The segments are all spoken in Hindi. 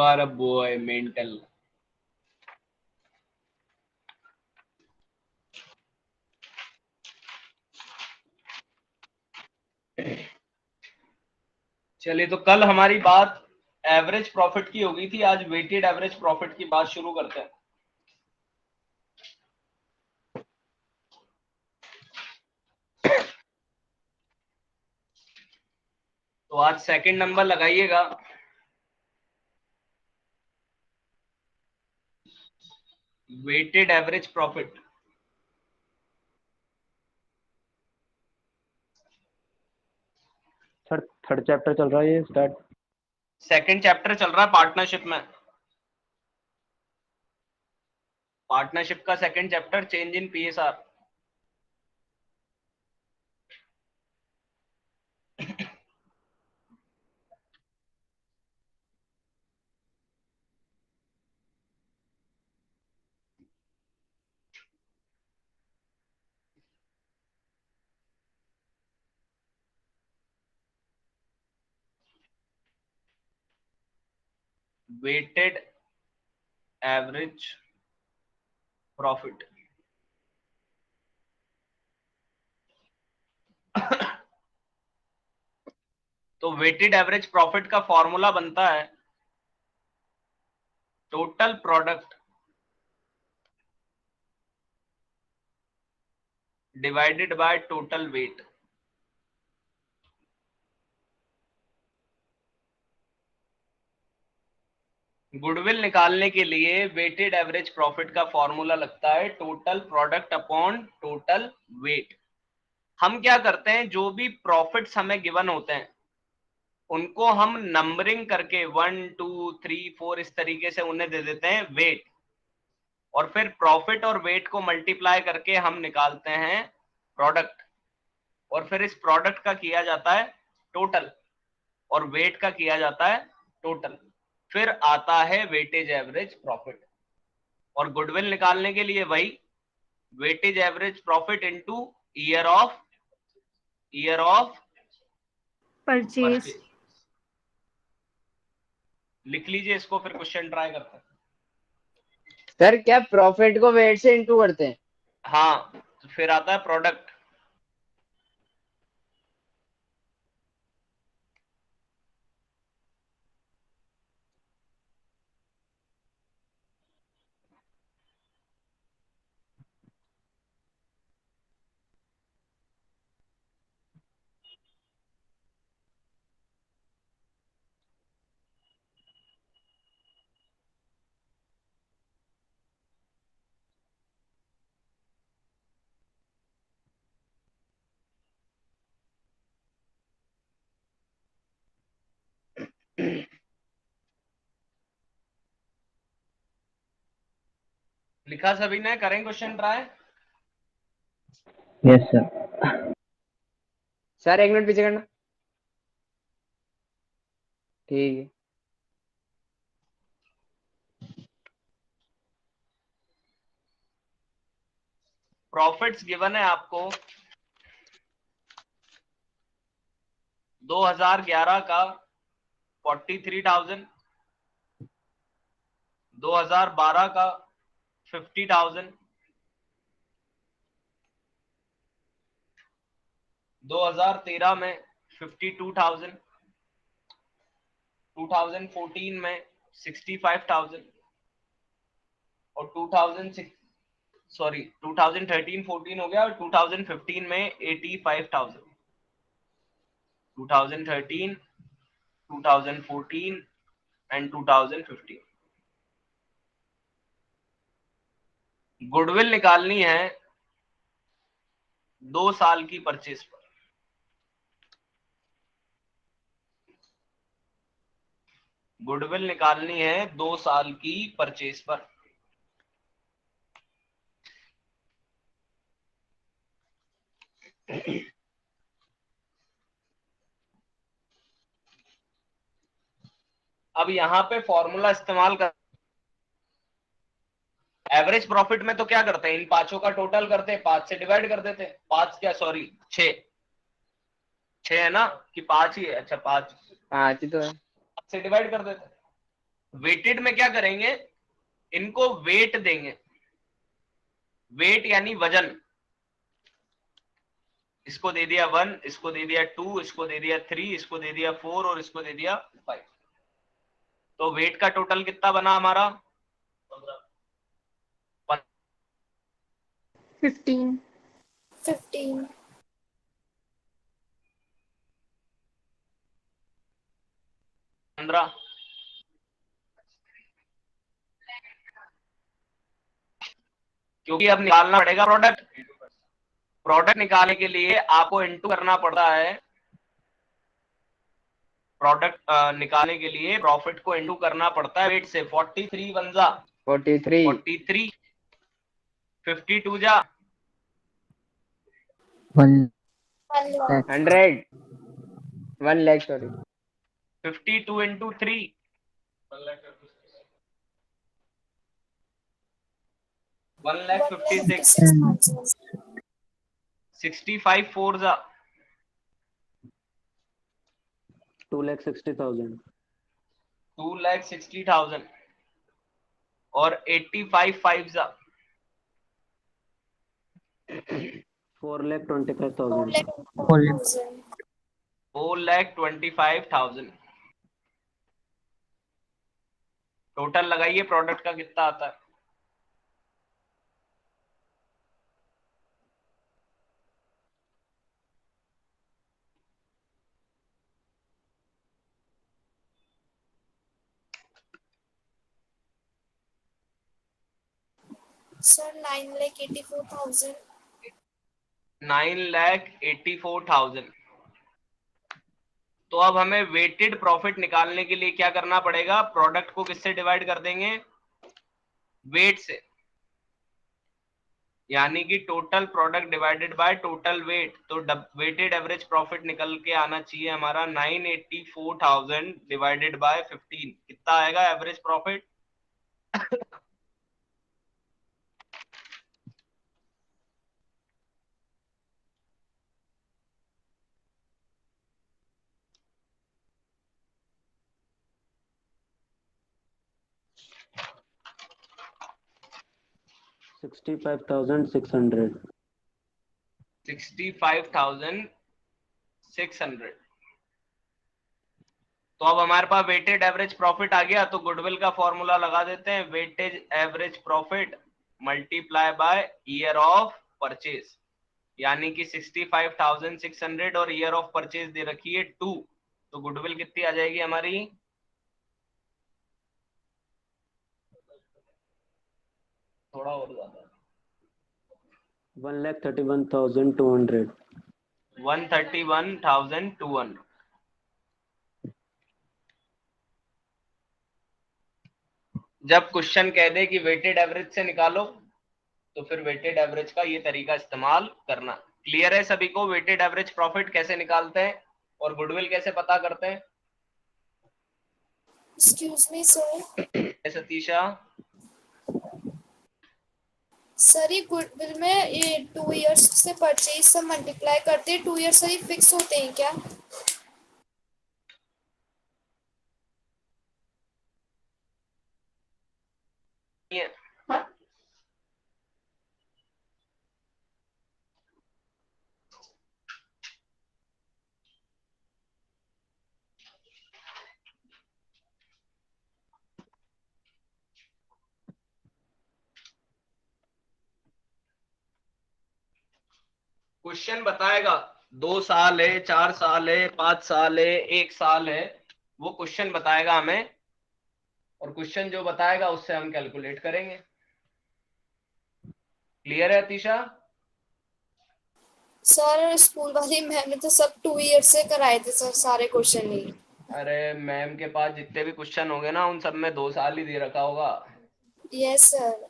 Are a boy mental. चलिए, तो कल हमारी बात एवरेज प्रॉफिट की हो गई थी, आज वेटेड एवरेज प्रॉफिट की बात शुरू करते हैं। तो आज सेकंड नंबर लगाइएगा। Weighted average profit. Sir third chapter चल रहा है ये स्टार्ट। सेकंड चैप्टर चल रहा है पार्टनरशिप में। पार्टनरशिप का second chapter, change in PSR. Weighted average profit. तो वेटेड एवरेज प्रॉफिट का फॉर्मूला बनता है total product divided by total weight. Goodwill निकालने के लिए वेटेड एवरेज प्रॉफिट का फॉर्मूला लगता है total product upon total weight. हम क्या करते हैं, जो भी प्रॉफिट्स हमें गिवन होते हैं उनको हम नंबरिंग करके 1 2 3 4 इस तरीके से उन्हें दे देते हैं वेट, और फिर प्रॉफिट और वेट को मल्टीप्लाई करके हम निकालते हैं प्रोडक्ट, और फिर इस प्रोडक्ट का किया जाता है टोटल और वेट का किया जाता है टोटल, फिर आता है वेटेज एवरेज प्रॉफिट। और गुडविल निकालने के लिए वही weightage average profit into year of purchase. लिख लीजिए इसको, फिर क्वेश्चन ट्राई करते हैं। सर क्या प्रॉफिट को वेट से इंटू करते हैं? हाँ, तो फिर आता है प्रोडक्ट। लिखा सभी ने? करें question try? Yes sir. Sir एक मिनट पीछे करना। ठीक है। प्रॉफिट्स गिवन है आपको 2011 का 43,000, 2012 का 50,000, 2013 में 52,000, 2014 में 65,000 और 2013-14 हो गया, और 2015 में 85,000। 2013, 2014 एंड 2015। गुडविल निकालनी है 2 साल की परचेज पर। गुडविल निकालनी है 2 साल की परचेज पर। अब यहां पे फॉर्मूला इस्तेमाल कर, एवरेज प्रॉफिट में तो क्या करते हैं, इन पांचों का टोटल करते हैं, 5 से डिवाइड कर देते हैं। 5 क्या, सॉरी 6 है ना, कि 5 ही है? अच्छा 5 हाँ जी तो है। से डिवाइड कर देते हैं। वेटेड में क्या करेंगे, इनको वेट देंगे, वेट यानी वजन। इसको दे दिया 1, इसको दे दिया 2, इसको दे दिया 3, इसको दे दिया 4 और इसको दे दिया 5। तो वेट का टोटल कितना बना हमारा? 15 15 15। क्योंकि अब निकालना पड़ेगा प्रोडक्ट। प्रोडक्ट निकालने के लिए आपको इनटू करना पड़ता है, प्रोडक्ट निकालने के लिए प्रॉफिट को इनटू करना पड़ता है वेट से। 43 वन जा 43 43, 52 जा 1 1 100 1 lakh सॉरी 52 इंटू 3 1,56,000। 1,56,000 65 4 जा 2,60,000 2,60,000 और 85 5 जा 4,25,000 4,25,000। टोटल लगाइए प्रोडक्ट का कितना आता है? सर 9,84,000 9,84,000। तो अब हमें वेटेड प्रॉफिट निकालने के लिए क्या करना पड़ेगा? प्रोडक्ट को किससे डिवाइड कर देंगे? वेट से। यानी कि total product divided by total wait. तो वेटेड एवरेज प्रॉफिट निकल के आना चाहिए हमारा 984,000 डिवाइडेड बाय 15। कितना आएगा एवरेज प्रॉफिट? $65,600 65,600। तो अब हमारे पास वेटेड एवरेज प्रॉफिट आ गया। तो गुडविल का फॉर्मूला लगा देते हैं, weightage average profit multiply by year of purchase. यानी कि 65,600 और ईयर ऑफ परचेज दे रखी है 2। तो गुडविल कितनी आ जाएगी हमारी? थोड़ा और ज्यादा 1,31,200 131,200। जब क्वेश्चन कह दे कि वेटेड एवरेज से निकालो, तो फिर वेटेड एवरेज का ये तरीका इस्तेमाल करना। क्लियर है सभी को वेटेड एवरेज प्रॉफिट कैसे निकालते हैं और गुडविल कैसे पता करते हैं? Excuse me sir. Satisha, sir ये गुडविल में ये 2 इयर्स से परचेज से मल्टीप्लाई करते हैं। 2 इयर्स सर ये फिक्स होते हैं क्या? ये क्वेश्चन बताएगा 2 साल है, 4 साल है, 5 साल है, 1 साल है, वो क्वेश्चन बताएगा हमें। और क्वेश्चन जो बताएगा उससे हम कैलकुलेट करेंगे। क्लियर है अतीशा? सर स्कूल वाली मैम ने तो सब 2 इयर्स से कराए थे सर, सारे क्वेश्चन ही। अरे मैम के पास जितने भी क्वेश्चन होंगे ना, उन सब में 2 साल ही दे रखा होगा। Yes sir.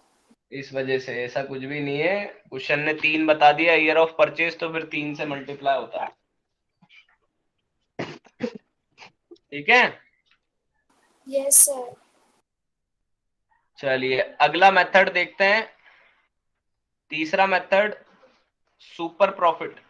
इस वजह से ऐसा कुछ भी नहीं है। क्वेश्चन ने 3 बता दिया ईयर ऑफ परचेज, तो फिर 3 से मल्टीप्लाई होता है। ठीक है, यस सर। चलिए अगला मेथड देखते हैं। तीसरा method, super profit.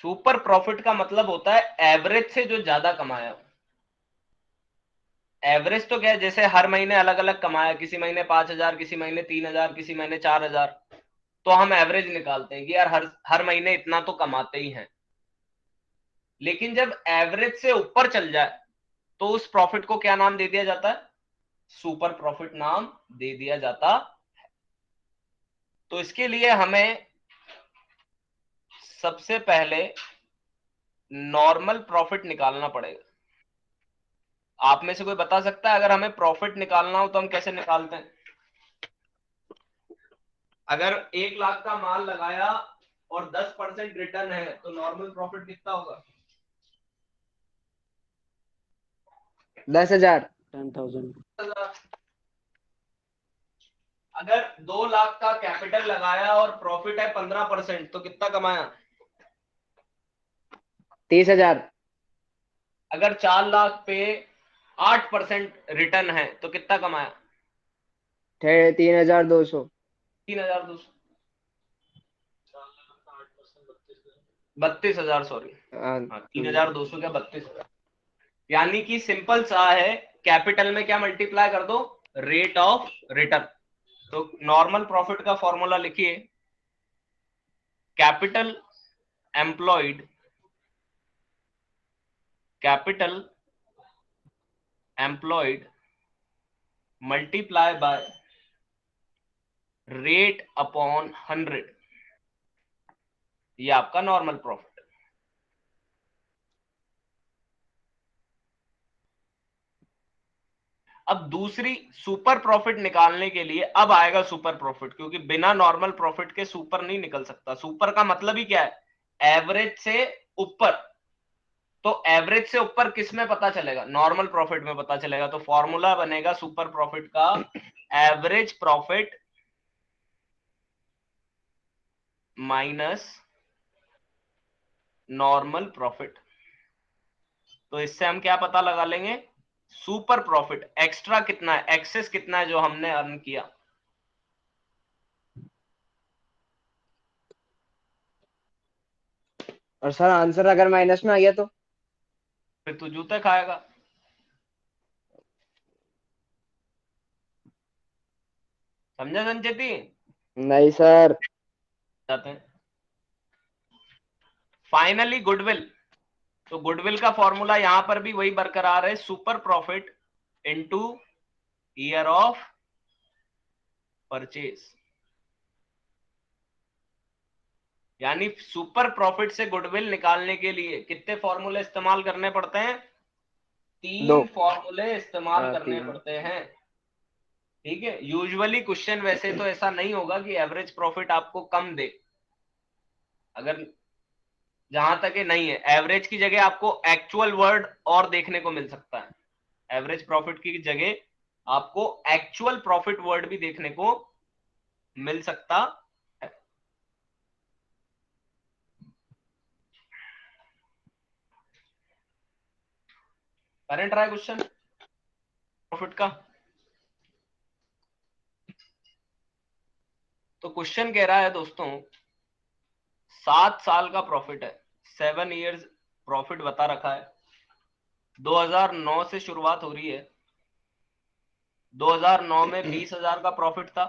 Super profit का मतलब होता है एवरेज से जो ज्यादा कमाया। एवरेज तो क्या है, जैसे हर महीने अलग अलग कमाया, किसी महीने 5,000, किसी महीने 3,000, किसी महीने 4,000, तो हम एवरेज निकालते हैं कि यार हर महीने इतना तो कमाते ही हैं। लेकिन जब एवरेज से ऊपर चल जाए तो उस प्रॉफिट को क्या नाम दे दिया जाता है? सुपर प्रॉफिट नाम दे दिया जाता है। तो इसके लिए हमें सबसे पहले नॉर्मल प्रॉफिट निकालना पड़ेगा। आप में से कोई बता सकता है अगर हमें प्रॉफिट निकालना हो तो हम कैसे निकालते हैं? अगर 1 लाख का माल लगाया और 10% रिटर्न है तो नॉर्मल प्रॉफिट कितना होगा? 10,000। 10,000. अगर 2 लाख का कैपिटल लगाया और प्रॉफिट है 15% तो कितना कमाया? 30,000। अगर 4 लाख पे 8% रिटर्न है तो कितना कमाया? 3,200। 3,200, 32,000, सॉरी। हाँ। हाँ, 3,200 क्या 32,000। यानी कि सिंपल सा है, कैपिटल में क्या मल्टीप्लाई कर दो? Rate of return. तो नॉर्मल प्रॉफिट का फॉर्मूला लिखिए, capital employed, capital employed multiply by rate upon 100, ये आपका नॉर्मल प्रॉफिट। अब दूसरी सुपर प्रॉफिट निकालने के लिए अब आएगा सुपर प्रॉफिट, क्योंकि बिना नॉर्मल प्रॉफिट के सुपर नहीं निकल सकता। सुपर का मतलब ही क्या है? एवरेज से ऊपर। तो एवरेज से ऊपर किस में पता चलेगा? नॉर्मल प्रॉफिट में पता चलेगा। तो फॉर्मूला बनेगा सुपर प्रॉफिट का, average profit minus normal profit. तो इससे हम क्या पता लगा लेंगे? सुपर प्रॉफिट एक्स्ट्रा कितना है, एक्सेस कितना है जो हमने अर्न किया। और सर आंसर अगर माइनस में आ गया तो? फिर तू जूते खाएगा। समझा संचेती? नहीं सर। जाते हैं फाइनली गुडविल। तो गुडविल का फॉर्मूला यहां पर भी वही बरकरार है, super profit into year of purchase. यानी सुपर प्रॉफिट से गुडविल निकालने के लिए कितने फॉर्मूले इस्तेमाल करने पड़ते हैं? 3 दो। फॉर्मूले इस्तेमाल करने 3। पड़ते हैं। ठीक है, यूजुअली क्वेश्चन वैसे तो ऐसा नहीं होगा कि एवरेज प्रॉफिट आपको कम दे। अगर जहां तक ये नहीं है, एवरेज की जगह आपको एक्चुअल वर्ड और देखने को मिल सकता है। एवरेज प्रॉफिट की जगह आपको एक्चुअल प्रॉफिट वर्ड भी देखने को मिल सकता है। करंट रहा है क्वेश्चन प्रॉफिट का। तो क्वेश्चन कह रहा है दोस्तों, 7 साल का प्रॉफिट है, 7 इयर्स प्रॉफिट बता रखा है। 2009 से शुरुआत हो रही है। 2009 में 20,000 का प्रॉफिट था।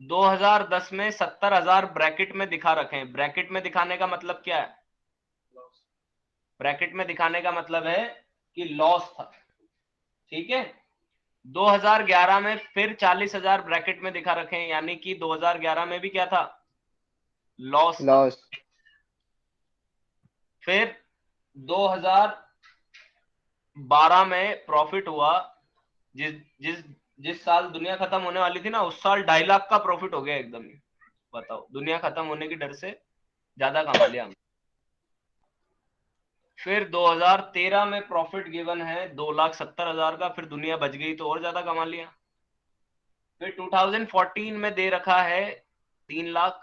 2010 में 70,000 ब्रैकेट में दिखा रखे हैं। ब्रैकेट में दिखाने का मतलब क्या है? ब्रैकेट में दिखाने का मतलब है कि लॉस था। ठीक है, 2011 में फिर 40,000 ब्रैकेट में दिखा रखे हैं, यानी कि 2011 में भी क्या था? लॉस था। लॉस। फिर 2012 में प्रॉफिट हुआ। जिस जिस जिस साल दुनिया खत्म होने वाली थी ना, उस साल 2.5 लाख का प्रॉफिट हो गया एकदम ही। बताओ, दुनिया खत्म होने की डर से ज्यादा कमा लिया हमने। फिर 2013 में प्रॉफिट गिवन है 2,70,000 का, फिर दुनिया बच गई तो और ज्यादा कमा लिया। फिर 2014 में दे रखा है 3 लाख।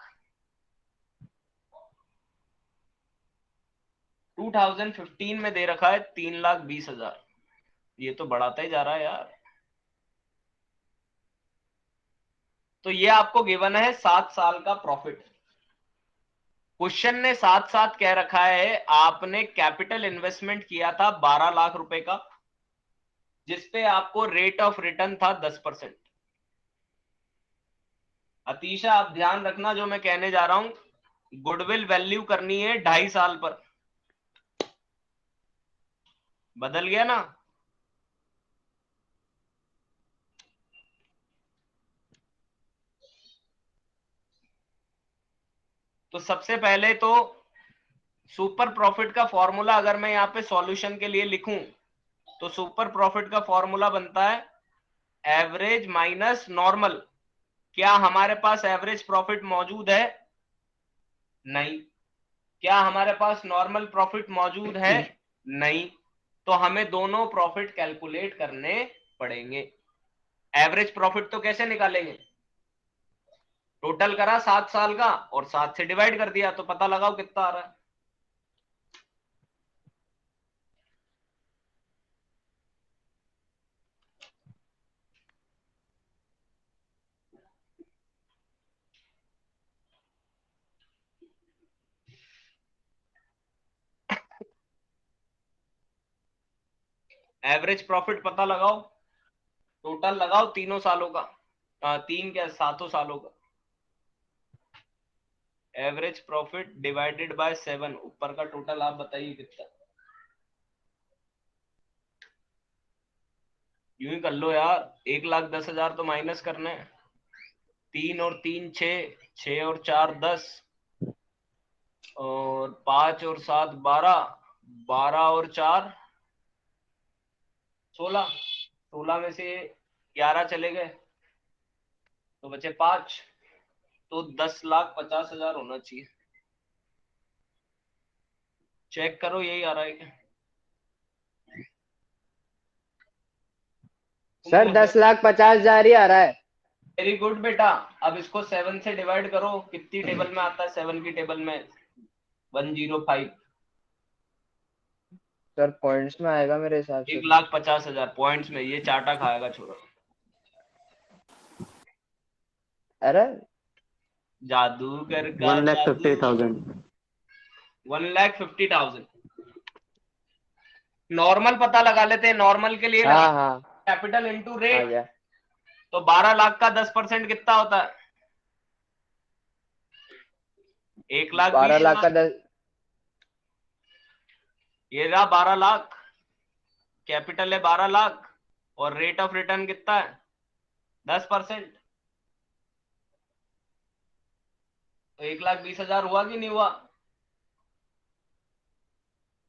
2015 में दे रखा है 3,20,000। ये तो बढ़ाता ही जा रहा है यार। तो ये आपको गिवन है 7 साल का प्रॉफिट। क्वेश्चन ने साथ साथ कह रखा है आपने कैपिटल इन्वेस्टमेंट किया था 12 लाख रुपए का, जिसपे आपको रेट ऑफ रिटर्न था 10%। अतीशा आप ध्यान रखना जो मैं कहने जा रहा हूं, गुडविल वैल्यू करनी है 2.5 साल पर। बदल गया ना? तो सबसे पहले तो सुपर प्रॉफिट का फॉर्मूला अगर मैं यहाँ पे सॉल्यूशन के लिए लिखूं तो सुपर प्रॉफिट का फॉर्मूला बनता है एवरेज माइनस नॉर्मल। क्या हमारे पास एवरेज प्रॉफिट मौजूद है? नहीं। क्या हमारे पास नॉर्मल प्रॉफिट मौजूद है? नहीं। तो हमें दोनों प्रॉफिट कैलकुलेट करने पड़ेंगे। एवरेज प्रॉफिट तो कैसे निकालेंगे? टोटल करा 7 साल का और 7 से डिवाइड कर दिया तो पता लगाओ कितना आ रहा है। एवरेज प्रॉफिट पता लगाओ, टोटल लगाओ तीनों सालों का, तीन क्या 7 सालों का। एवरेज प्रॉफिट डिवाइडेड बाय 7, ऊपर का टोटल आप बताइए कितना। यूं ही कर लो यार, 1,10,000 तो माइनस करने हैं। 3 और 3 6, 6 और 4 10, और 5 और 7 12, 12 और 4 16, 16 में से 11 चले गए तो बचे 5, तो 10,50,000 होना चाहिए। चेक करो यही आ रहा है क्या? सर 10,50,000 ही आ रहा है। वेरी गुड बेटा। अब इसको 7 से डिवाइड करो, कितनी टेबल में आता है? 7 की टेबल में 105। सर पॉइंट्स में आएगा मेरे हिसाब से। 1,50,000 पॉइंट्स में, ये चाटा खाएगा छोरा। अरे जादूगर का 1,50,000। 1,50,000। नॉर्मल पता लगा लेते हैं। नॉर्मल के लिए हाँ हाँ कैपिटल इंटू आ रेट। गया। तो 12 लाख का 10% कितना होता है? 12 लाख का 1,20,000। 10। ये रहा 12 लाख, कैपिटल है 12 लाख और रेट ऑफ रिटर्न कितना है? 10%। तो 1,20,000 हुआ कि नहीं हुआ?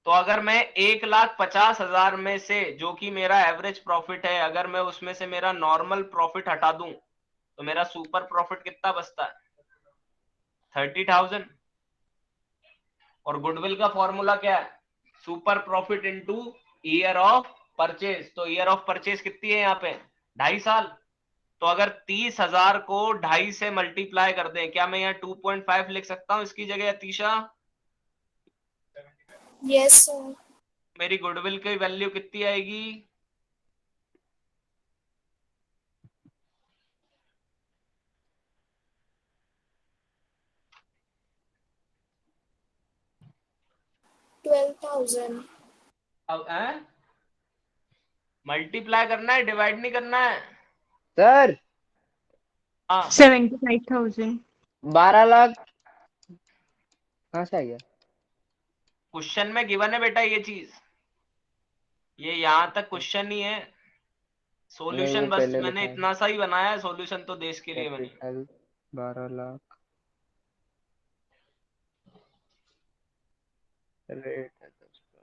तो अगर मैं 1,50,000 में से, जो कि मेरा एवरेज प्रॉफिट है, अगर मैं उसमें से मेरा नॉर्मल प्रॉफिट हटा दूं तो मेरा सुपर प्रॉफिट कितना बचता है? 30,000। और गुडविल का फॉर्मूला क्या है? Super profit into year of purchase. तो ईयर ऑफ परचेज कितनी है यहाँ पे? 2.5 साल। तो अगर 30,000 को 2.5 से मल्टीप्लाई कर दें, क्या मैं यहाँ 2.5 लिख सकता हूँ इसकी जगह अतीशा? Yes sir. मेरी गुडविल की वैल्यू कितनी आएगी? $12,000। अब मल्टीप्लाई करना है, डिवाइड नहीं करना है। सर हाँ 75,000। 12 लाख कहाँ से आ गया? क्वेश्चन में गिवन है बेटा ये चीज, ये यहां तक क्वेश्चन ही है। नहीं वो सॉल्यूशन बस पहले मैंने लिखा है। इतना सा ही बनाया है, सॉल्यूशन तो देश के लिए बनी। कैपिटल 12 लाख रेट है 10 का।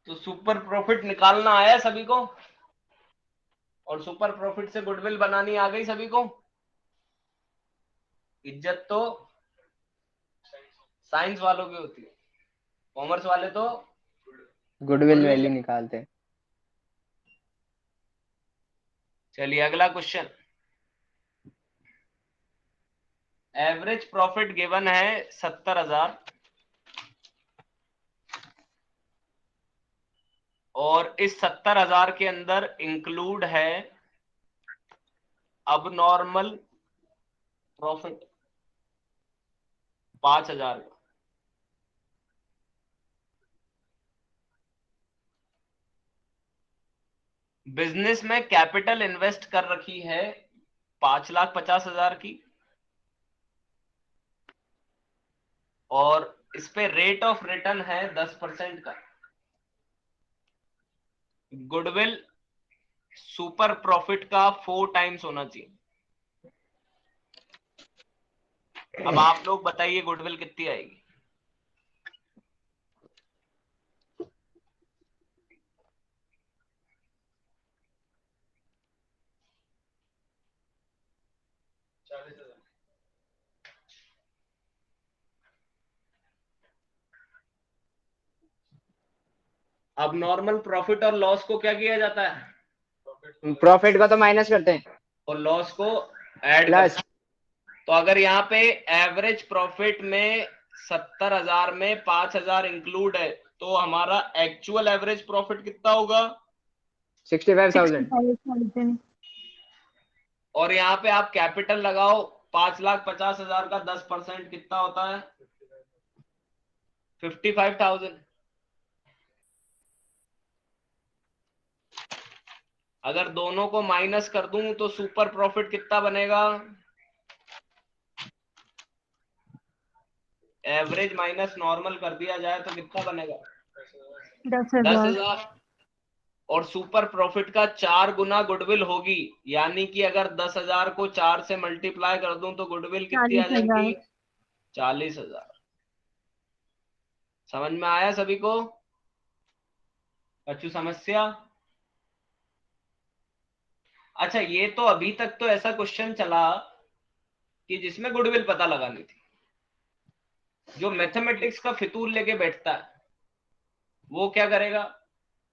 तो सुपर प्रॉफिट निकालना आया सभी को, और सुपर प्रॉफिट से गुडविल बनानी आ गई सभी को। इज्जत तो साइंस वालों की होती है, कॉमर्स वाले तो गुडविल गुडविल। वैल्यू निकालते हैं। चलिए अगला क्वेश्चन। एवरेज प्रॉफिट गिवन है 70,000 और इस 70,000 के अंदर इंक्लूड है अब नॉर्मल प्रॉफिट 5,000 का। बिजनेस में कैपिटल इन्वेस्ट कर रखी है 5,50,000 की, और इस पे रेट ऑफ रिटर्न है 10% का। गुडविल सुपर प्रॉफिट का 4 टाइम्स होना चाहिए। अब आप लोग बताइए गुडविल कितनी आएगी। अब नॉर्मल प्रॉफिट और लॉस को क्या किया जाता है, प्रॉफिट को तो माइनस करते हैं और लॉस को ऐड प्लस। करते हैं। तो अगर यहाँ पे एवरेज प्रॉफिट में 70,000 में 5,000 इंक्लूड है, तो हमारा एक्चुअल एवरेज प्रॉफिट कितना होगा, 65,000। 65,000। और यहाँ पे आप कैपिटल लगाओ 5,50,000 का 10% कितना होता है, 55,000। अगर दोनों को माइनस कर दूं तो सुपर प्रॉफिट कितना बनेगा, एवरेज माइनस नॉर्मल कर दिया जाए तो कितना बनेगा, 10,000। 10,000। और सुपर प्रॉफिट का 4 गुना गुडविल होगी, यानी कि अगर 10,000 को 4 से मल्टीप्लाई कर दूं तो गुडविल कितनी आ 40,000। जाएगी, 40,000। समझ में आया सभी को, अच्छी समस्या। अच्छा, ये तो अभी तक तो ऐसा क्वेश्चन चला कि जिसमें गुडविल पता लगानी थी। जो मैथमेटिक्स का फितूर लेके बैठता है वो क्या करेगा,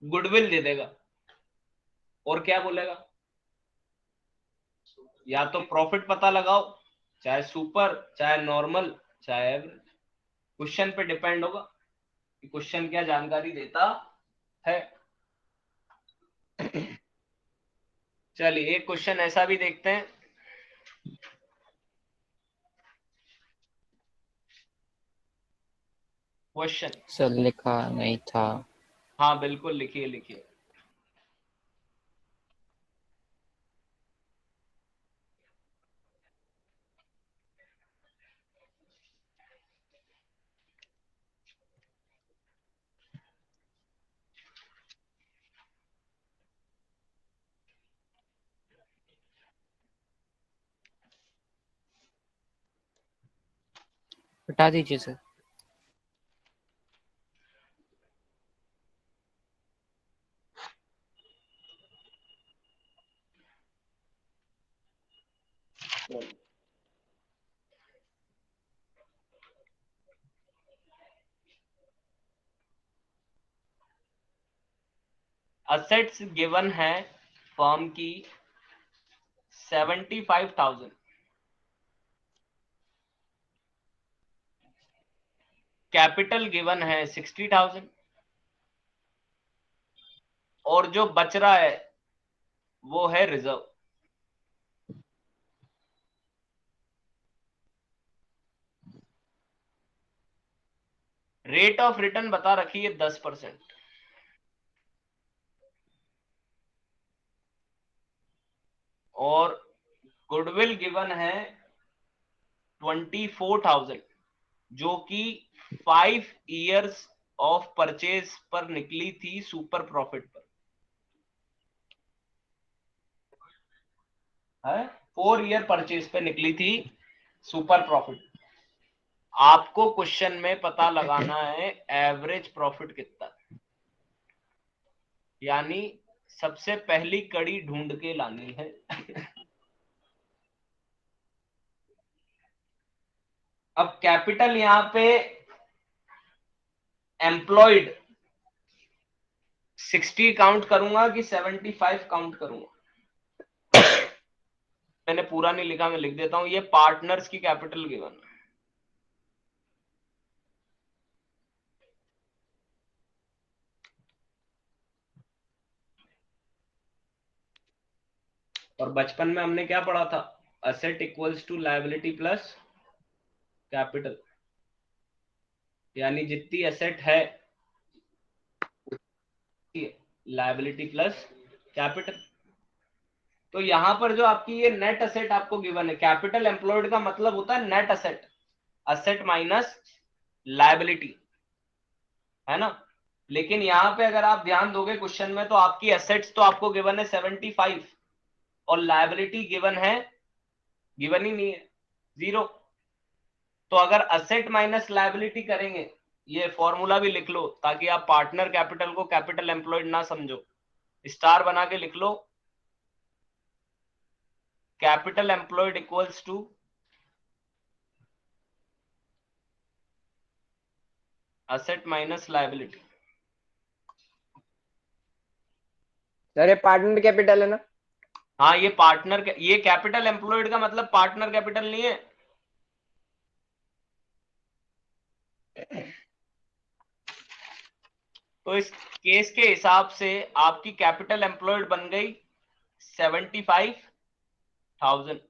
गुडविल दे देगा और क्या बोलेगा, या तो प्रॉफिट पता लगाओ, चाहे सुपर चाहे नॉर्मल चाहे एवरेज। क्वेश्चन पे डिपेंड होगा कि क्वेश्चन क्या जानकारी देता है। चलिए एक क्वेश्चन ऐसा भी देखते हैं। क्वेश्चन, सर लिखा नहीं था। हाँ बिल्कुल लिखिए लिखिए। हटा दीजिए सर। असेट्स गिवन है फर्म की 75,000, कैपिटल गिवन है 60,000, और जो बच रहा है वो है रिजर्व। रेट ऑफ रिटर्न बता रखी है 10%, और गुडविल गिवन है 24,000, जो कि 5 इयर्स ऑफ परचेज पर निकली थी सुपर प्रॉफिट पर है, 4 ईयर परचेज पे निकली थी सुपर प्रॉफिट। आपको क्वेश्चन में पता लगाना है एवरेज प्रॉफिट कितना, यानी सबसे पहली कड़ी ढूंढ के लानी है। अब कैपिटल यहां पे एम्प्लॉयड 60 काउंट करूंगा कि 75 काउंट करूंगा, मैंने पूरा नहीं लिखा, मैं लिख देता हूं। ये पार्टनर्स की कैपिटल गिवन है, और बचपन में हमने क्या पढ़ा था, asset equals to liability plus capital, यानी जितनी एसेट है लायबिलिटी प्लस कैपिटल। तो यहां पर जो आपकी ये नेट असेट आपको गिवन है, कैपिटल एम्प्लॉयड का मतलब होता है net asset, asset minus liability, है ना। लेकिन यहां पे अगर आप ध्यान दोगे क्वेश्चन में, तो आपकी एसेट्स तो आपको गिवन है 75 और लायबिलिटी गिवन है, गिवन ही नहीं है, 0। तो अगर असेट माइनस लायबिलिटी करेंगे, ये फॉर्मूला भी लिख लो ताकि आप पार्टनर कैपिटल को कैपिटल एम्प्लॉयड ना समझो, स्टार बना के लिख लो, capital employed equals to asset minus liability. Sir ये पार्टनर कैपिटल है ना? हाँ, ये पार्टनर, ये कैपिटल एम्प्लॉयड का मतलब पार्टनर कैपिटल नहीं है। तो इस केस के हिसाब से आपकी कैपिटल एम्प्लॉयड बन गई 75,000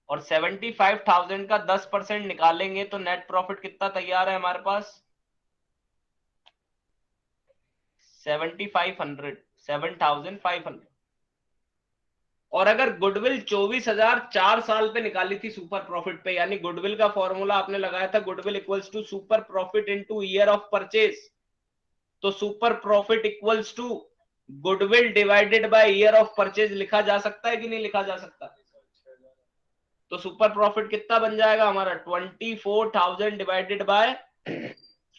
और 75,000 का 10% निकालेंगे तो नेट प्रॉफिट कितना तैयार है हमारे पास, 7,500। और अगर गुडविल 24,000 4 साल पे निकाली थी सुपर प्रॉफिट पे, यानी गुडविल का फॉर्मूला आपने लगाया था goodwill equals to super profit into year of purchase, तो super profit equals to goodwill divided by year of purchase लिखा जा सकता है कि नहीं लिखा जा सकता। तो सुपर प्रॉफिट कितना बन जाएगा हमारा, 24,000 डिवाइडेड बाय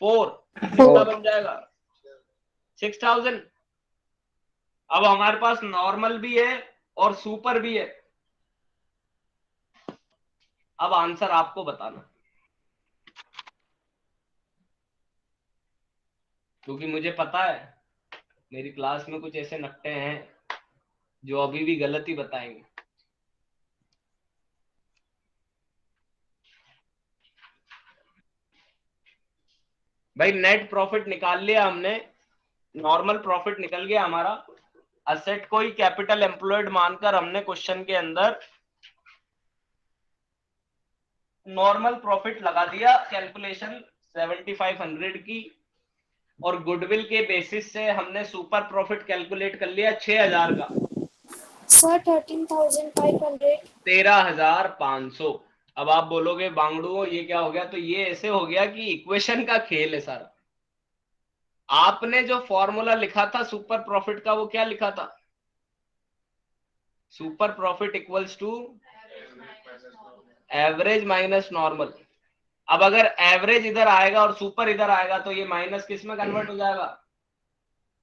4 कितना बन जाएगा, 6,000। अब हमारे पास नॉर्मल भी है और सुपर भी है। अब आंसर आपको बताना, क्योंकि मुझे पता है मेरी क्लास में कुछ ऐसे नट्टे हैं जो अभी भी गलत ही बताएंगे। भाई नेट प्रॉफिट निकाल लिया हमने, नॉर्मल प्रॉफिट निकल गया हमारा, असेट को ही कैपिटल एम्प्लॉयड मानकर हमने क्वेश्चन के अंदर नॉर्मल प्रॉफिट लगा दिया कैलकुलेशन 7,500 की, और गुडविल के बेसिस से हमने सुपर प्रॉफिट कैलकुलेट कर लिया 6,000 का, सर 13,500। 13,500। अब आप बोलोगे बांगड़ू ये क्या हो गया, तो ये ऐसे हो गया कि इक्वेशन का खेल है सारा। आपने जो फॉर्मूला लिखा था सुपर प्रॉफिट का, वो क्या लिखा था, super profit equals to average minus normal. अब अगर एवरेज इधर आएगा और सुपर इधर आएगा तो ये माइनस किस में कन्वर्ट हो जाएगा,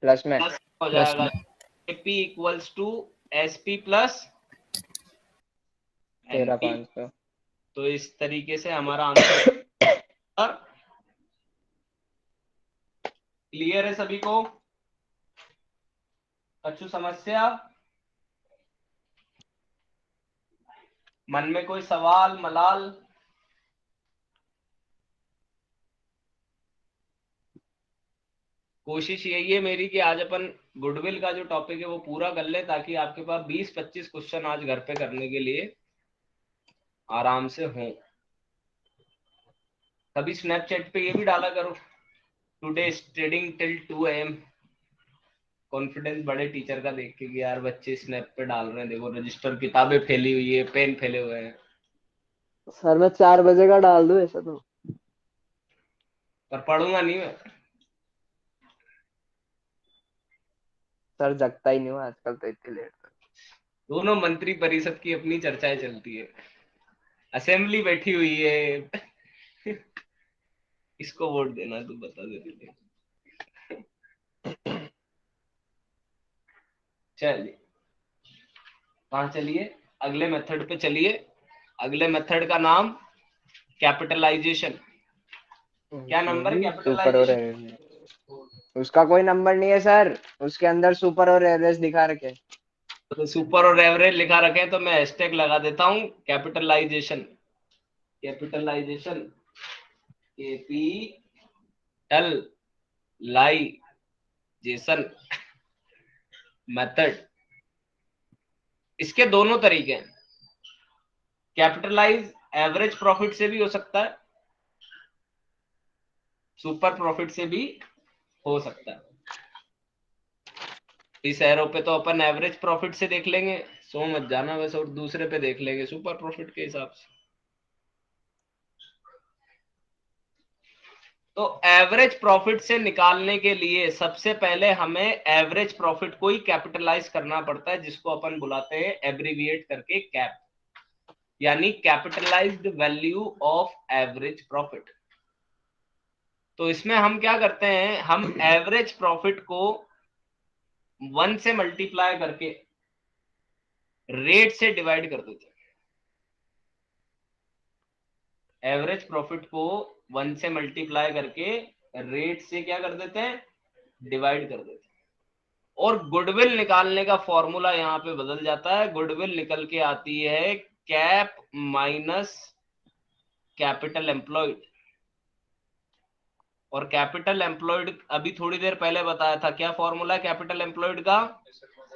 प्लस में प्लस हो जाएगा। AP equals to SP plus 13,500। तो इस तरीके से हमारा आंसर क्लियर है सभी को। अच्छी समस्या, मन में कोई सवाल मलाल, कोशिश यही है मेरी कि आज अपन गुडविल का जो टॉपिक है वो पूरा कर ले, ताकि आपके पास 20-25 क्वेश्चन आज घर पे करने के लिए आराम से हों। कभी स्नैपचैट पे ये भी डाला करो, today studying till 2 AM, confidence बड़े टीचर का देख के कि यार बच्चे स्नैप पे डाल रहे हैं, देखो रजिस्टर किताबें फैली हुई है, पेन फैले हुए हैं। सर मैं 4 बजे का डाल दूं ऐसा तो? पर पढ़ूंगा नहीं मैं। सर जगता ही नहीं हूँ आजकल तो इतनी लेट तक। दोनों मंत्री परिषद की अपनी चर्चाएं चलती है, असेंबली बैठी हुई है, इसको वोट देना तू बता दे। चलिए कहाँ चलिए, अगले मेथड पे चलिए। अगले मेथड का नाम कैपिटलाइजेशन। क्या नंबर सुपर और कैपिटलाइजेशन, एवरेज, उसका कोई नंबर नहीं है सर, उसके अंदर सुपर और एवरेज दिखा रखे। तो सुपर और एवरेज लिखा रखे तो मैं हैशटैग लगा देता हूं कैपिटलाइजेशन। Capitalisation, capitalisation method. इसके दोनों तरीके हैं, कैपिटलाइज एवरेज प्रॉफिट से भी हो सकता है, सुपर प्रॉफिट से भी हो सकता है। इस एरो पे तो अपन एवरेज प्रॉफिट से देख लेंगे, सो मत जाना वैसे, और दूसरे पे देख लेंगे सुपर प्रॉफिट के हिसाब से। तो एवरेज प्रॉफिट से निकालने के लिए सबसे पहले हमें एवरेज प्रॉफिट को ही कैपिटलाइज करना पड़ता है, जिसको अपन बुलाते हैं एब्रीविएट करके कैप, यानी capitalised value of average profit. तो इसमें हम क्या करते हैं, हम एवरेज प्रॉफिट को 1 से मल्टीप्लाई करके रेट से डिवाइड कर देते हैं। एवरेज प्रॉफिट को 1 से मल्टीप्लाई करके रेट से क्या कर देते हैं, डिवाइड कर देते हैं। और गुडविल निकालने का फॉर्मूला यहाँ पे बदल जाता है, गुडविल निकल के आती है कैप माइनस कैपिटल एम्प्लॉयड। और कैपिटल एम्प्लॉयड अभी थोड़ी देर पहले बताया था, क्या फॉर्मूला है कैपिटल एम्प्लॉयड का,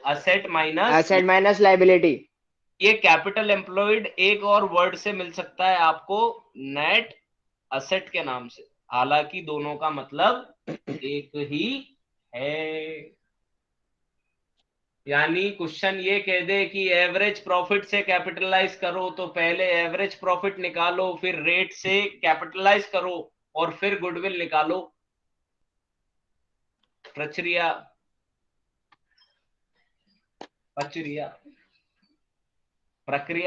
असेट माइनस लायबिलिटी। ये कैपिटल एम्प्लॉयड एक और वर्ड से मिल सकता है आपको, नेट असेट के नाम से, हालांकि दोनों का मतलब एक ही है। यानी क्वेश्चन ये कह दे कि एवरेज प्रॉफिट से कैपिटलाइज करो, तो पहले एवरेज प्रॉफिट निकालो, फिर रेट से कैपिटलाइज करो, और फिर गुडविल निकालो। प्रक्रिया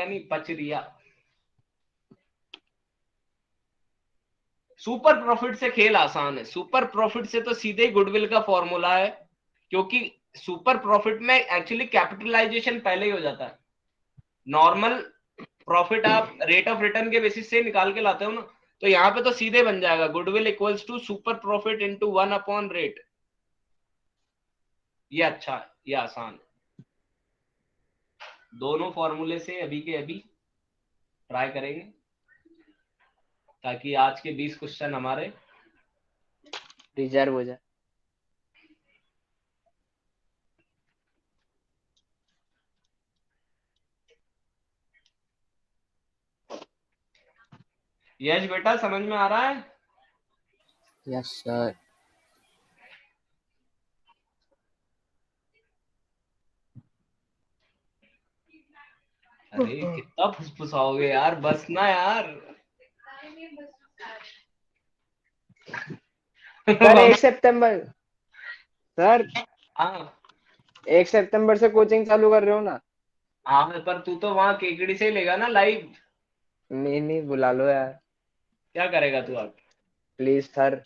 नहीं, पचरिया। सुपर प्रॉफिट से खेल आसान है, सुपर प्रॉफिट से तो सीधे ही गुडविल का फॉर्मूला है, क्योंकि सुपर प्रॉफिट में एक्चुअली कैपिटलाइजेशन पहले ही हो जाता है। नॉर्मल प्रॉफिट आप रेट ऑफ रिटर्न के बेसिस से निकाल के लाते हो ना, तो यहाँ पे तो सीधे बन जाएगा goodwill equals to super profit into 1 upon rate. ये अच्छा है, ये आसान है। दोनों फॉर्मूले से अभी के अभी ट्राई करेंगे, ताकि आज के 20 क्वेश्चन हमारे रिजर्व हो जाए। यश बेटा समझ में आ रहा है? Yes sir. अरे कितना फुसफुसाओगे यार, बस ना यार। सर 1 सितंबर, सर हाँ 1 सितंबर से कोचिंग चालू कर रहे हो ना? हाँ, पर तू तो वहां केकड़ी से ही लेगा ना लाइव। नहीं बुला लो यार, क्या करेगा तू आप? Please sir.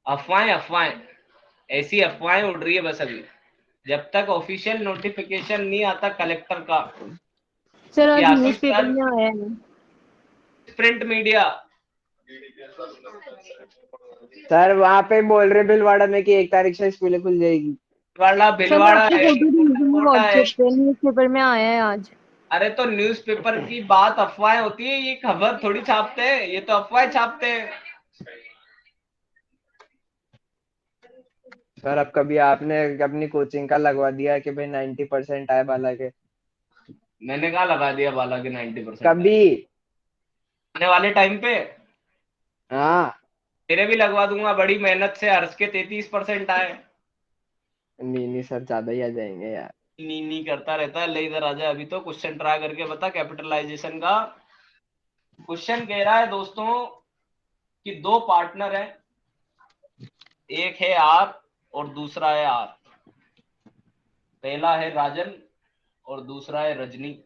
अफवाहें ऐसी अफवाहें उड़ रही है बस अभी, जब तक ऑफिशियल नोटिफिकेशन नहीं आता कलेक्टर का। सर आज आशीष न्यूज़पेपर सर, में आया है। प्रिंट मीडिया सर वहां पे बोल रहे भीलवाड़ा में कि 1 तारीख से स्कूलें खुल जाएगी। वाला सर मैं भिलवाड़ा आपको है, फोटो भेजूंगी कोटा है। व्हाट्सएप पे, न्यूज़पेपर में आया है आज। अरे तो न्यूज़पेपर की बात अफवाहें होती है, ये खबर थोड़ी छापते हैं, ये तो अफवाहें छापते हैं। सर अब कभी आपने अपनी कोचिंग का लगवा दिया कि भाई 90% आए बाला के? मैंने कहा लगा दिया बाला के 90%? कभी आने वाले टाइम पे हाँ। तेरे भी लगवा दूंगा, बड़ी मेहनत से हर्ष के 33% आए। नहीं सर, ज्यादा ही आ जाएंगे यार। नी करता रहता है, ले इधर आजा, अभी तो क्वेश्चन ट्राई करके बता कैपिटलाइजेशन का। क्वेश्चन कह रहा है दोस्तों कि 2 पार्टनर है, एक है आर और दूसरा है आर। पहला है राजन और दूसरा है रजनी।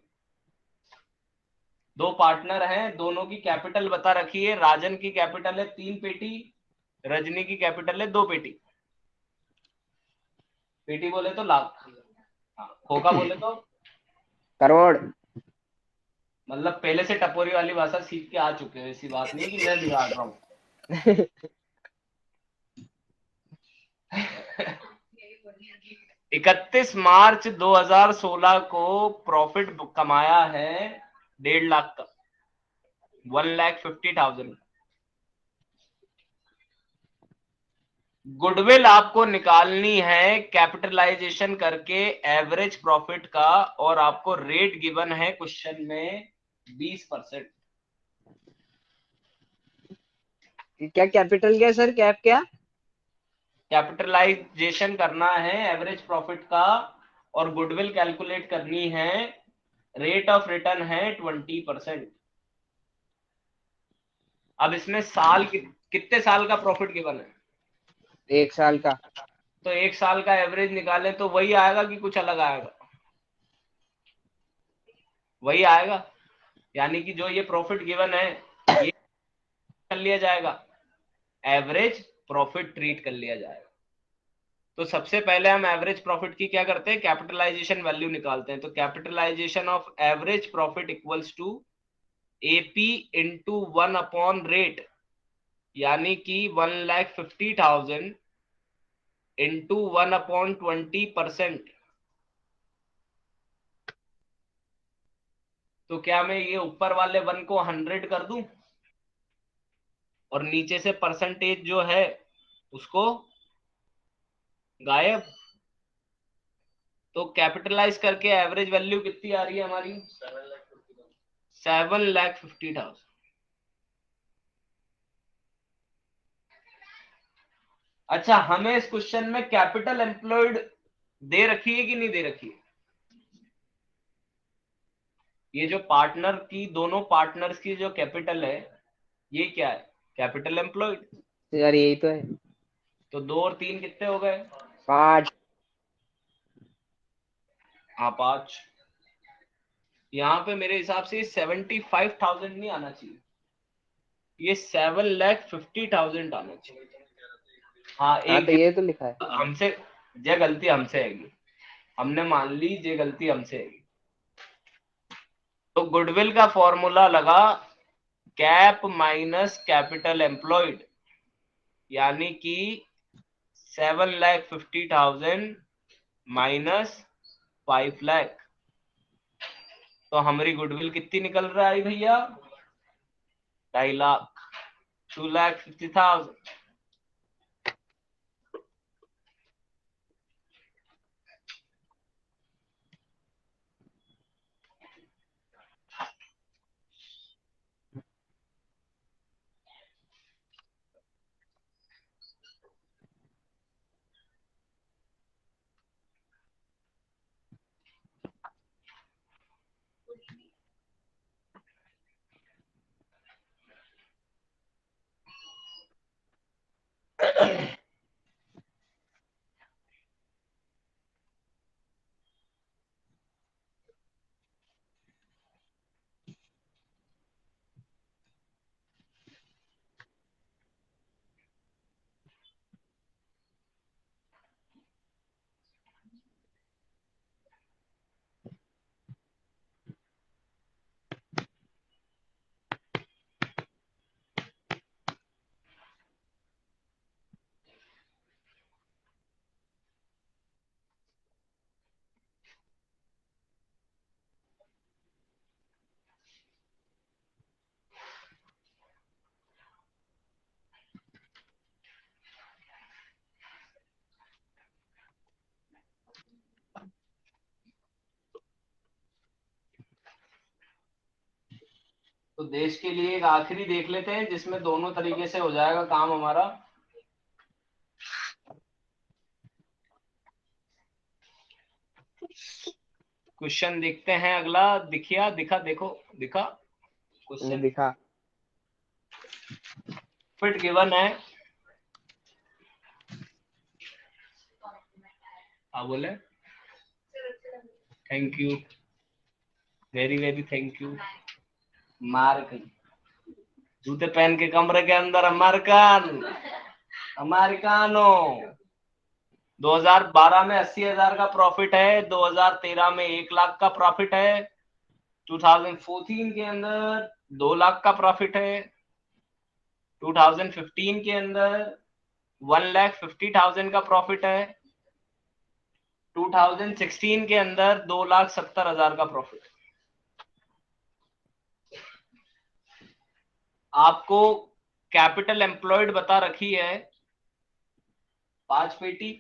2 पार्टनर हैं, दोनों की कैपिटल बता रखी है। राजन की कैपिटल है 3 पेटी, रजनी की कैपिटल है 2 पेटी। पेटी बोले तो लाख, खोखा बोले तो करोड़। मतलब पहले से टपोरी वाली भाषा सीख के आ चुके हो, ऐसी बात नहीं कि मैं बिगाड़ रहा हूँ। 31 मार्च 2016 को प्रॉफिट कमाया है 1.5 लाख का, 1,50,000। गुडविल आपको निकालनी है कैपिटलाइजेशन करके एवरेज प्रॉफिट का, और आपको रेट गिवन है क्वेश्चन में 20%। क्या कैपिटल क्या सर, कैप क्या? कैपिटलाइजेशन करना है एवरेज प्रॉफिट का और गुडविल कैलकुलेट करनी है, रेट ऑफ रिटर्न है 20%। अब इसमें कितने साल का प्रॉफिट गिवन है? 1 साल का। तो 1 साल का एवरेज निकाले तो वही आएगा कि कुछ अलग आएगा? वही आएगा, यानी कि जो ये प्रॉफिट गिवन है ये कर लिया जाएगा, एवरेज प्रॉफिट ट्रीट कर लिया जाएगा। तो सबसे पहले हम एवरेज प्रॉफिट की क्या करते हैं, कैपिटलाइजेशन वैल्यू निकालते हैं। तो capitalisation of average profit equals to AP into 1 rate, यानी कि 1,50,000 इंटू 1/20%। तो क्या मैं ये ऊपर वाले 1 को 100 कर दूं और नीचे से परसेंटेज जो है उसको गायब? तो कैपिटलाइज करके एवरेज वैल्यू कितनी आ रही है हमारी? 7,50,000। अच्छा, हमें इस क्वेश्चन में कैपिटल एम्प्लॉयड दे रखी है कि नहीं दे रखी है? ये जो पार्टनर की, दोनों पार्टनर्स की जो कैपिटल है ये क्या है? Capital employed. यार यही तो है। तो 2 और 3 कितने हो गए? 5। हाँ 5। यहाँ पे मेरे हिसाब से 75,000 नहीं आना चाहिए, ये 7,50,000 आना चाहिए। हाँ हाँ तो एक ये तो लिखा है। हमसे, ये गलती हमसे हैगी, हमने मान ली ये गलती हमसे हैगी। तो गुडविल का फॉर्मूला लगा कैप माइनस कैपिटल एम्प्लॉयड, यानी कि 7,50,000 माइनस 5 लाख। तो हमारी गुडविल कितनी निकल रहा है भैया? 2.5 लाख, 2,50,000। तो देश के लिए एक आखिरी देख लेते हैं जिसमें दोनों तरीके से हो जाएगा काम हमारा। क्वेश्चन देखते हैं अगला। दिखिया दिखा, देखो दिखा क्वेश्चन। दिखा। फिट गिवन है, हाँ बोले, thank you, very very thank you. Mark, जूते पहन के कमरे के अंदर अमेरिकन, अमेरिकानो। 2012 में 80,000 का प्रॉफिट है, 2013 में 1 लाख का प्रॉफिट है, 2014 के अंदर 2 लाख का प्रॉफिट है, 2015 के अंदर 1,50,000 का प्रॉफिट है, 2016 के अंदर 2,70,000 का प्रॉफिट। आपको कैपिटल एम्प्लॉयड बता रखी है 5 पेटी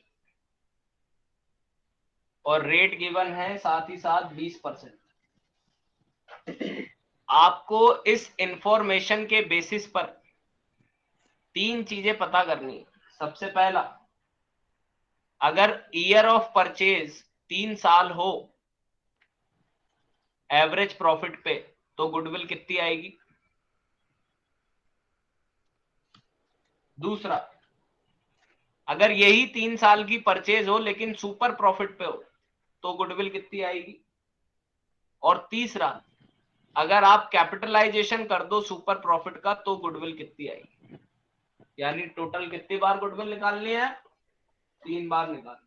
और रेट गिवन है साथ ही साथ 20%। आपको इस इंफॉर्मेशन के बेसिस पर 3 चीजें पता करनी है। सबसे पहला, अगर ईयर ऑफ परचेज 3 साल हो एवरेज प्रॉफिट पे, तो गुडविल कितनी आएगी। दूसरा, अगर यही 3 साल की परचेज हो लेकिन सुपर प्रॉफिट पे हो, तो गुडविल कितनी आएगी। और तीसरा, अगर आप कैपिटलाइजेशन कर दो सुपर प्रॉफिट का, तो गुडविल कितनी आएगी। यानी टोटल कितनी बार गुडविल निकालनी है, 3 बार निकालनी।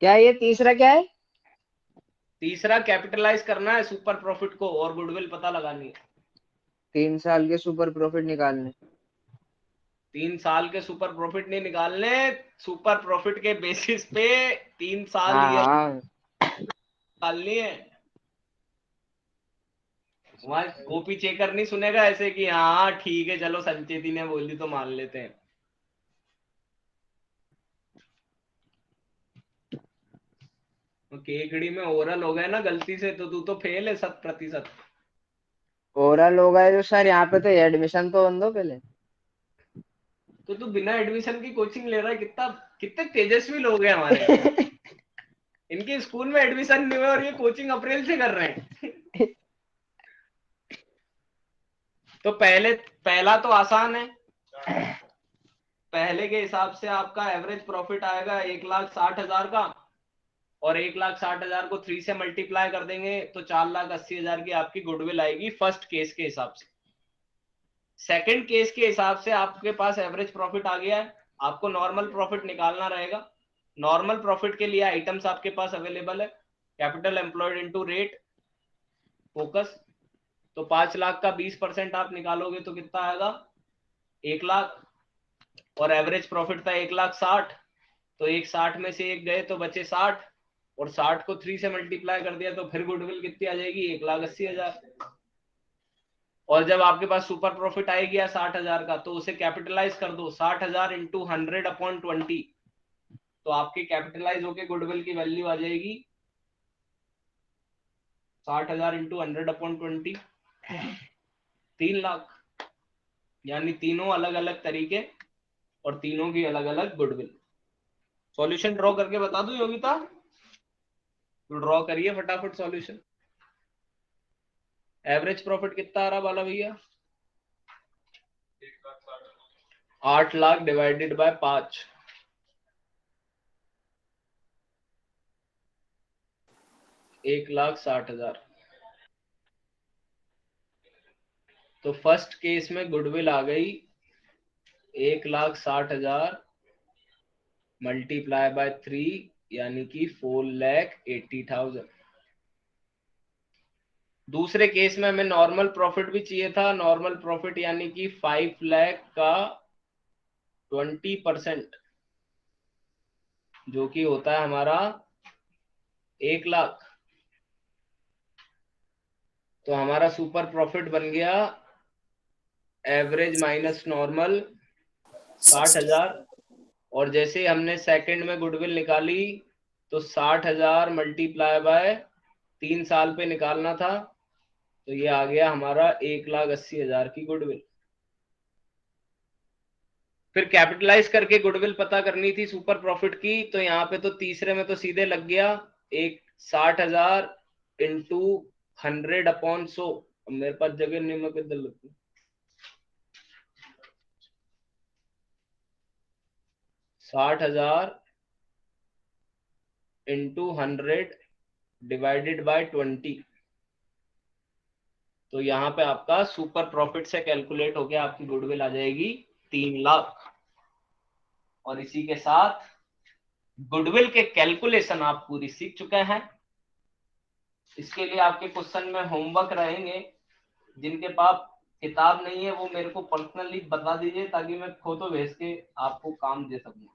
क्या ये तीसरा क्या है? तीसरा कैपिटलाइज करना है सुपर प्रॉफिट को और गुडविल पता लगानी है। 3 साल के सुपर प्रॉफिट निकालने। 3 साल के सुपर प्रॉफिट नहीं निकालने, सुपर प्रॉफिट के बेसिस पे 3 साल हाँ ईयर हाँ, निकालनी है। वहां कॉपी चेकर नहीं सुनेगा ऐसे कि हाँ ठीक है चलो संचेती ने बोली तो मान लेते हैं। तो केकड़ी में ओरल हो गए ना गलती से, तो तू तो फेल है 100%। ओवरऑल होगा जो सर, यहाँ पे तो एडमिशन तो बंद दो पहले। तो तू बिना एडमिशन की कोचिंग ले रहा है। कितना कितने तेजस्वी लोग हैं हमारे। इनके स्कूल में एडमिशन नहीं हुआ और ये कोचिंग अप्रैल से कर रहे हैं। तो पहला तो आसान है। पहले के हिसाब से आपका एवरेज प्रॉफिट आएगा 1,60,000 का, और 1,60,000 को 3 से मल्टीप्लाई कर देंगे तो 4,80,000 की आपकी गुडविल आएगी फर्स्ट केस के हिसाब से। सेकंड केस के हिसाब से आपके पास एवरेज प्रॉफिट आ गया है, आपको नॉर्मल प्रॉफिट निकालना रहेगा। नॉर्मल प्रॉफिट के लिए आइटम्स आपके पास अवेलेबल है, capital employed into rate, focus. तो 5 लाख का 20% आप निकालोगे तो कितना आएगा, 1 लाख। और एवरेज प्रॉफिट था 1,60,000, तो 1,60 में से 1 गए तो बचे 60, और 60 को 3 से मल्टीप्लाई कर दिया तो फिर गुडविल कितनी आ जाएगी, 1,80,000। और जब आपके पास सुपर प्रॉफिट आ गया 60,000 का, तो उसे कैपिटलाइज कर दो, 60,000 इंटू 100/20, तो आपकी कैपिटलाइज होके गुडविल की वैल्यू आ जाएगी 60,000 इंटू 100/20, 3 लाख। यानी तीनों अलग अलग तरीके और तीनों की अलग अलग गुडविल। सॉल्यूशन ड्रॉ करके बता दूं योगिता, तो ड्रॉ करिए फटाफट सॉल्यूशन। एवरेज प्रॉफिट कितना आ रहा बाला भैया, 8 लाख डिवाइडेड बाय 5, 1,60,000। तो फर्स्ट केस में गुडविल आ गई 1,60,000 मल्टीप्लाई बाय 3, यानी कि 4,80,000। दूसरे केस में हमें नॉर्मल प्रॉफिट भी चाहिए था, नॉर्मल प्रॉफिट यानी कि 5 लाख का 20%, जो कि होता है हमारा 1 लाख। तो हमारा सुपर प्रॉफिट बन गया एवरेज माइनस नॉर्मल 60,000। और जैसे हमने सेकंड में गुडविल निकाली, तो 60,000 मल्टीप्लाई बाय 3 साल पे निकालना था, तो ये आ गया हमारा 1,80,000 की गुडविल। फिर कैपिटलाइज करके गुडविल पता करनी थी सुपर प्रॉफिट की, तो यहाँ पे तो तीसरे में तो सीधे लग गया 60,000 इंटू 100/100। मेरे पास जगह नहीं, मैं किधर लगती, 60,000 इंटू 100 डिवाइडेड बाय 20। तो यहाँ पे आपका सुपर प्रॉफिट से कैलकुलेट होके आपकी गुडविल आ जाएगी 3 लाख। और इसी के साथ गुडविल के कैलकुलेशन आप पूरी सीख चुके हैं। इसके लिए आपके क्वेश्चन में होमवर्क रहेंगे, जिनके पास किताब नहीं है वो मेरे को पर्सनली बता दीजिए, ताकि मैं फोटो भेज के आपको काम दे सकूं।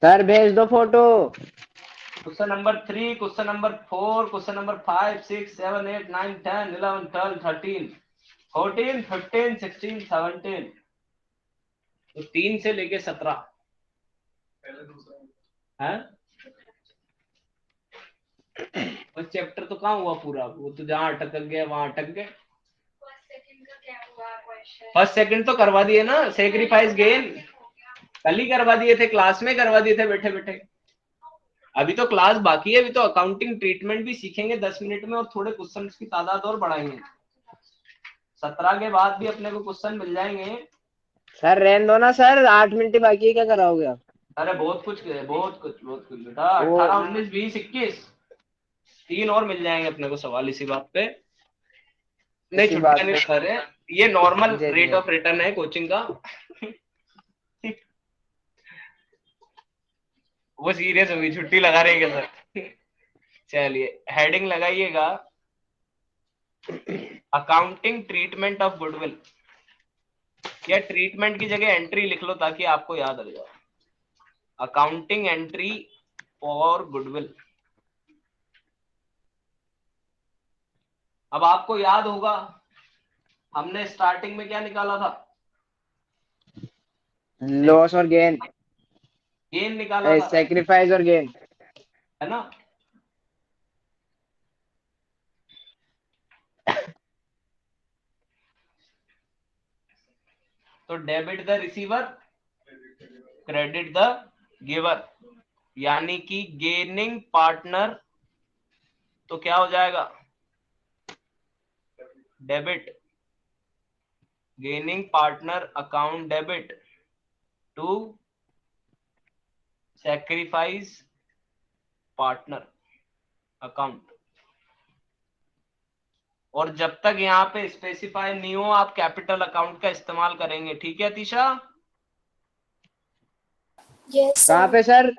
सर भेज दो photo. Question number 3, question number 4, question number 5, 6, 7, 8, 9, 10, 11, 12, 13, 14, 15, 16, 17, तो 3 से लेके 17 है। बस चैप्टर तो कहाँ हुआ पूरा, वो तो जहाँ अटक गया वहां अटक गए। फर्स्ट सेकंड तो करवा दिए ना, सेक्रीफाइस गेन कल ही करवा दिए थे, क्लास में करवा दिए थे बैठे बैठे। अभी तो क्लास बाकी है, अभी तो अकाउंटिंग ट्रीटमेंट भी सीखेंगे 10 मिनट में, और थोड़े क्वेश्चन की तादाद और बढ़ाएंगे। 17 के बाद भी अपने को क्वेश्चन मिल जाएंगे। सर रहने दो ना सर, 8 मिनट ही बाकी है, क्या कराओगे आप? अरे बहुत कुछ बहुत कुछ बेटा। वो 18 19 20 21 3 और मिल जाएंगे अपने को सवाल इसी बात पे। नहीं इसी छुट्टियां बात नहीं पे कर रहे, ये नॉर्मल जी रेट जी। ऑफ रिटर्न है कोचिंग का। वो सीरियस होगी, छुट्टी लगा रहे हैं सर। चलिए हेडिंग लगाइएगा, अकाउंटिंग ट्रीटमेंट ऑफ गुडविल, या ट्रीटमेंट की जगह एंट्री लिख लो ताकि आपको याद आ जाए। Accounting entry for goodwill. अब आपको याद होगा हमने स्टार्टिंग में क्या निकाला था, लॉस और गेन, गेन निकाला था, सेक्रीफाइस और गेन। है ना। तो debit the receiver, credit the giver, यानी कि गेनिंग पार्टनर तो क्या हो जाएगा, debit, gaining partner account debit to sacrifice partner account. और जब तक यहाँ पे स्पेसिफाई नहीं हो आप कैपिटल अकाउंट का इस्तेमाल करेंगे, ठीक है तीशा। यस कहाँ सर। पे सर?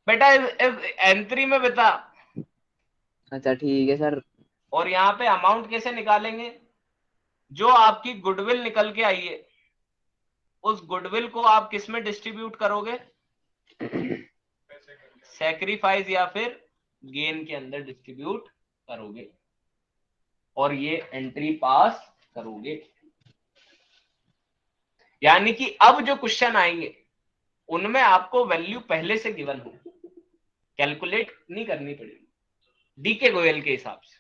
बेटा एंट्री में बेटा। अच्छा ठीक है सर। और यहाँ पे अमाउंट कैसे निकालेंगे, जो आपकी गुडविल निकल के आई है उस गुडविल को आप किस में डिस्ट्रीब्यूट करोगे, सैक्रिफाइस या फिर गेन के अंदर डिस्ट्रीब्यूट करोगे, और ये एंट्री पास करोगे। यानी कि अब जो क्वेश्चन आएंगे उनमें आपको वैल्यू पहले से गिवन हो, कैलकुलेट नहीं करनी पड़ेगी डीके गोयल के हिसाब से।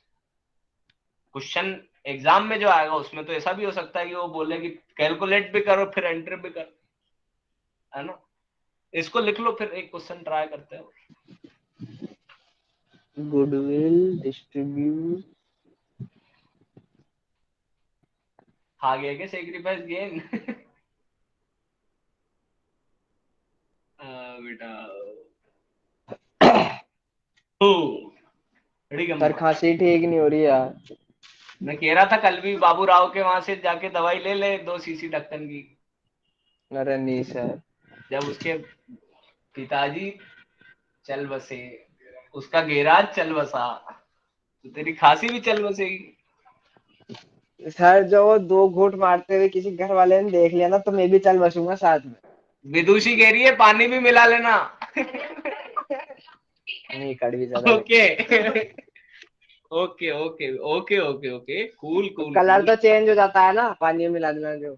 क्वेश्चन एग्जाम में जो आएगा उसमें तो ऐसा भी हो सकता है कि वो बोले कि कैलकुलेट भी करो फिर एंट्री भी करो, है ना। इसको लिख लो, फिर एक क्वेश्चन ट्राई करते हो। गुडविल डिस्ट्रीब्यूट, आ गया क्या सेक्रीफाइस गेन। बेटा ओ बड़ी सर गम्मा। खांसी ठीक नहीं हो रही यार। मैं कह रहा था कल भी बाबू राव के वहां से जाके दवाई ले ले 2 सीसी ढक्कन की। अरे नहीं सर। जब उसके पिताजी चल बसे, उसका गैराज चल बसा, तो तेरी खांसी भी चल बसेगी। सर जो वो 2 घूंट मारते हुए किसी घर वाले ने देख लिया ना, तो मैं भी चल बसूंगा साथ में। विदुषी कह रही है पानी भी मिला लेना। नहीं, कड़वी ज्यादा ओके लगती है। Okay okay okay okay okay cool तो कूल कलर कूल। तो चेंज हो जाता है ना पानी में मिला देना जो।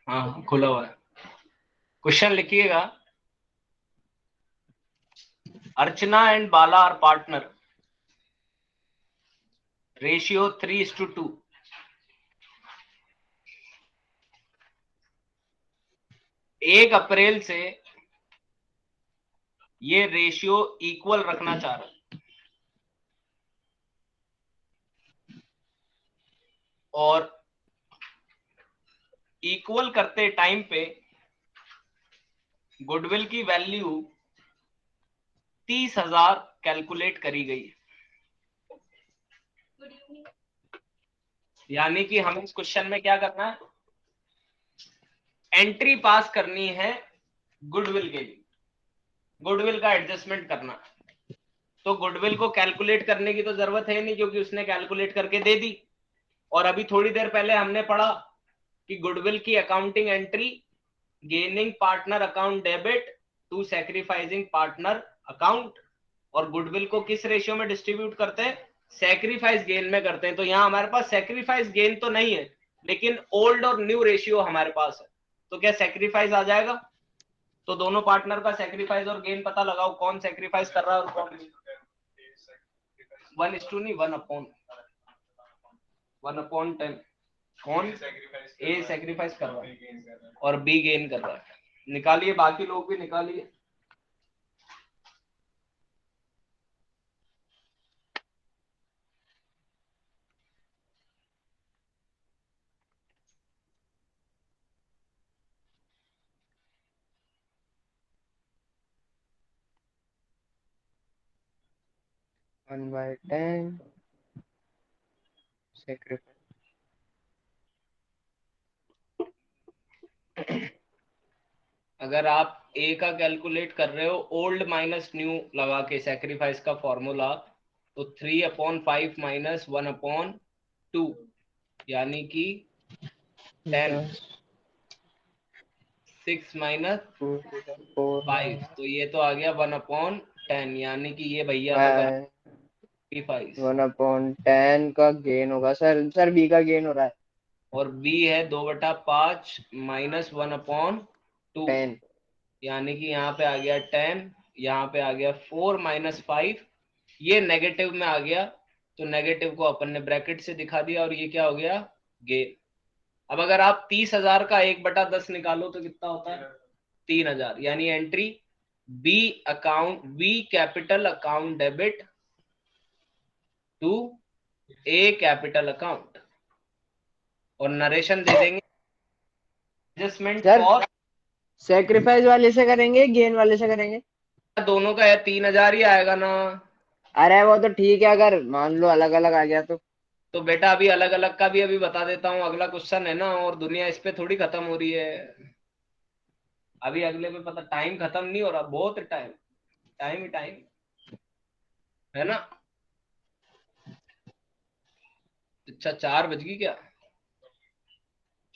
हाँ खुला हुआ है। क्वेश्चन लिखिएगा, Archana and Bala are partner, ratio 3:2। 1 April से ये रेशियो इक्वल रखना चाह रहा है, और इक्वल करते टाइम पे गुडविल की वैल्यू 30,000 कैलकुलेट करी गई। यानी कि हमें इस क्वेश्चन में क्या करना है, एंट्री पास करनी है गुडविल के लिए, गुडविल का एडजस्टमेंट करना। तो गुडविल को कैलकुलेट करने की तो जरूरत है नहीं, क्योंकि उसने कैलकुलेट करके दे दी। और अभी थोड़ी देर पहले हमने पढ़ा कि गुडविल की accounting entry gaining partner account debit to sacrificing partner account, और गुडविल को किस रेशियो में डिस्ट्रीब्यूट करते हैं, सैक्रिफाइस गेन में करते हैं। तो यहाँ हमारे पास सैक्रिफाइस गेन तो नहीं है, लेकिन ओल्ड और न्यू रेशियो हमारे पास है। तो क्या सैक्रिफाइस आ जाएगा? तो दोनों पार्टनर का सैक्रिफाइस और गेन पता लगाओ, कौन सैक्रिफाइस कर रहा है और कौन नहीं। 1:2 नहीं, 1/10। कौन? ए सैक्रिफाइस कर रहा है और बी गेन कर रहा है। निकालिए, बाकी लोग भी निकालिए। One by 10 sacrifice. अगर आप ए का कैलकुलेट कर रहे हो ओल्ड माइनस न्यू लगा के सैक्रिफाइस का फॉर्मूला, तो 3/5 माइनस 1/2 यानी कि 10। 6 माइनस 5, तो ये तो आ गया 1/10, यानी कि ये भैया तो कर 1/10 का गेन होगा सर। सर बी का गेन हो रहा है। और बी है 2/5 माइनस 1/2, 10। यानी कि यहाँ पे आ गया 10, यहाँ पे आ गया 4 माइनस 5, ये नेगेटिव में आ गया, तो नेगेटिव को अपन ने ब्रैकेट से दिखा दिया, और ये क्या हो गया, गेन। अब अगर आप 30,000 का 1/10 निकालो तो कितना होता है, 3,000। यानी entry B account, B capital account debit to A capital account, और नरेशन दे देंगे एडजस्टमेंट सर फॉर। सेक्रीफाइस वाले से करेंगे, गेन वाले से करेंगे? दोनों का यार 3,000 ही आएगा ना। अरे वो तो ठीक है, अगर मान लो अलग अलग आ गया तो बेटा अभी अलग अलग का भी अभी बता देता हूँ, अगला क्वेश्चन है ना, और दुनिया इस पे थोड़ी खत्म हो रही है। अभी अगले पे पता, टाइम खत्म नहीं हो रहा, बहुत टाइम, टाइम ही टाइम है ना। अच्छा 4 बज गई क्या?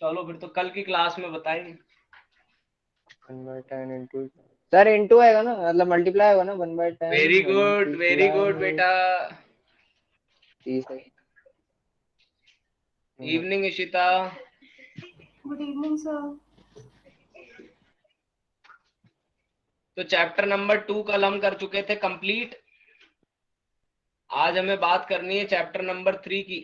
चलो फिर तो कल की क्लास में बताएंगे। 1/10 इंटू, सर इंटू आएगा ना, मतलब मल्टीप्लाई होगा ना 1/10। वेरी गुड बेटा। 30 है। Evening Ishita. Good evening sir. तो चैप्टर नंबर 2 कल हम कर चुके थे कंप्लीट। आज हमें बात करनी है चैप्टर नंबर 3 की।